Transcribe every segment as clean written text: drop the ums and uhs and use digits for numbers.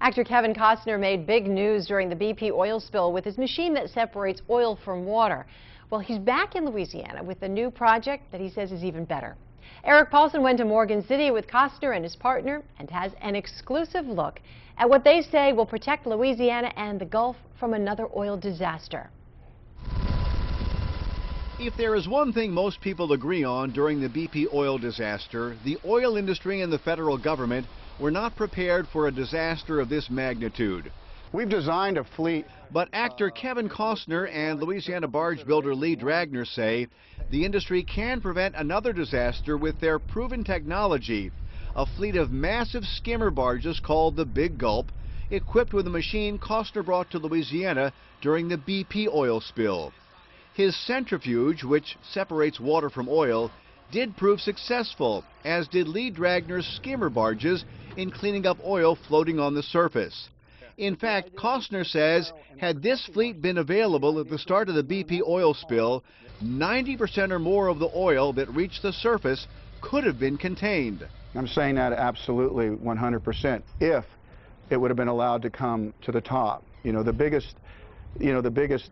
Actor Kevin Costner made big news during the BP oil spill with his machine that separates oil from water. Well, he's back in Louisiana with a new project that he says is even better. Eric Paulson went to Morgan City with Costner and his partner and has an exclusive look at what they say will protect Louisiana and the Gulf from another oil disaster. If there is one thing most people agree on during the BP oil disaster, the oil industry and the federal government were not prepared for a disaster of this magnitude. We've designed a fleet. But actor Kevin Costner and Louisiana barge builder Lee Dragner say the industry can prevent another disaster with their proven technology, a fleet of massive skimmer barges called the Big Gulp, equipped with a machine Costner brought to Louisiana during the BP oil spill. His centrifuge, which separates water from oil, did prove successful, as did Lee Dragner's skimmer barges in cleaning up oil floating on the surface. In fact, Costner says, had this fleet been available at the start of the BP oil spill, 90% or more of the oil that reached the surface could have been contained. I'm saying that absolutely 100% if it would have been allowed to come to the top. The biggest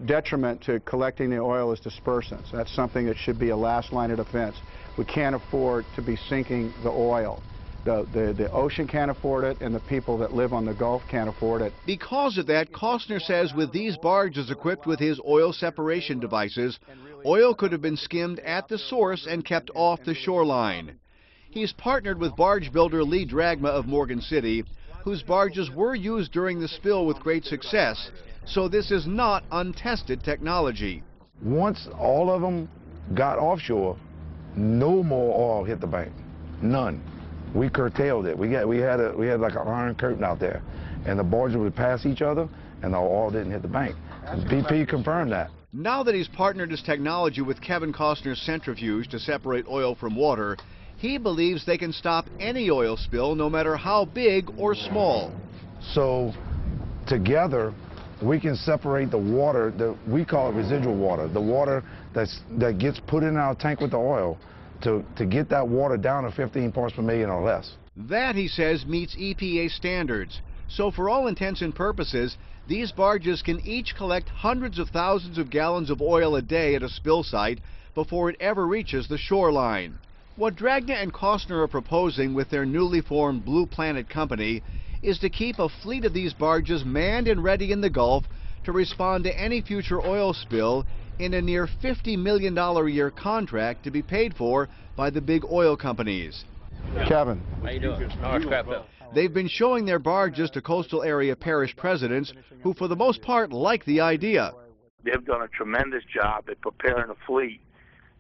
detriment to collecting the oil is dispersants. That's something that should be a last line of defense. We can't afford to be sinking the oil. The ocean can't afford it, and the people that live on the Gulf can't afford it. Because of that, Costner says with these barges equipped with his oil separation devices, oil could have been skimmed at the source and kept off the shoreline. He's partnered with barge builder Lee Dragner of Morgan City, whose barges were used during the spill with great success, so this is not untested technology. Once all of them got offshore, no more oil hit the bank. None. We curtailed it. We had like an iron curtain out there, and the barges would pass each other, and the oil didn't hit the bank. BP confirmed that. Now that he's partnered his technology with Kevin Costner's centrifuge to separate oil from water, he believes they can stop any oil spill, no matter how big or small. So together, we can separate the water, we call it residual water, the water that gets put in our tank with the oil, to get that water down to 15 parts per million or less. That, he says, meets EPA standards. So for all intents and purposes, these barges can each collect hundreds of thousands of gallons of oil a day at a spill site before it ever reaches the shoreline. What Dragner and Costner are proposing with their newly formed Blue Planet company is to keep a fleet of these barges manned and ready in the Gulf to respond to any future oil spill in a near $50 million a year contract to be paid for by the big oil companies. Kevin. How you doing? Oh, crap up. They've been showing their barges to coastal area parish presidents who for the most part like the idea. They've done a tremendous job at preparing a fleet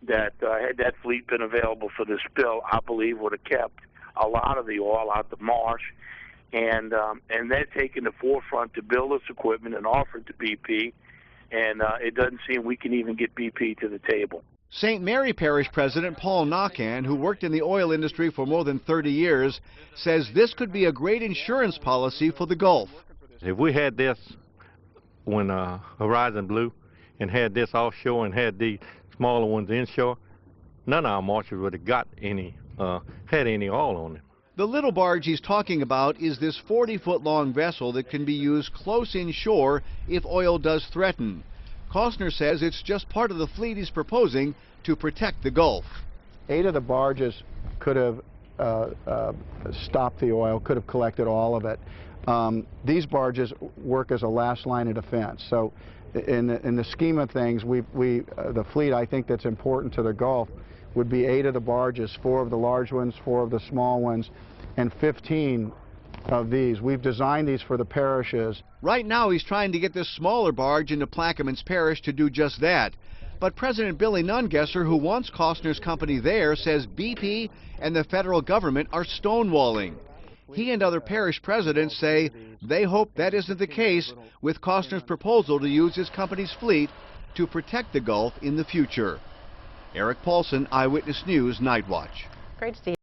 that had that fleet been available for the spill, I believe would have kept a lot of the oil out the marsh. And they're taking the forefront to build this equipment and offer it to BP. And it doesn't seem we can even get BP to the table. St. Mary Parish President Paul Knockan, who worked in the oil industry for more than 30 years, says this could be a great insurance policy for the Gulf. If we had this when Horizon blew and had this offshore and had the smaller ones inshore, none of our marshes would have got any, had any oil on them. The little barge he's talking about is this 40-foot-long vessel that can be used close inshore if oil does threaten. Costner says it's just part of the fleet he's proposing to protect the Gulf. 8 of the barges could have stopped the oil, could have collected all of it. These barges work as a last line of defense. So in the scheme of things, the fleet I think that's important to the Gulf would be 8 of the barges, 4 of the large ones, 4 of the small ones, and 15 of these. We've designed these for the parishes. Right now he's trying to get this smaller barge into Plaquemines Parish to do just that. But President Billy Nungesser, who wants Costner's company there, says BP and the federal government are stonewalling. He and other parish presidents say they hope that isn't the case with Costner's proposal to use his company's fleet to protect the Gulf in the future. Eric Paulson, Eyewitness News, Night Watch. Great, Steve.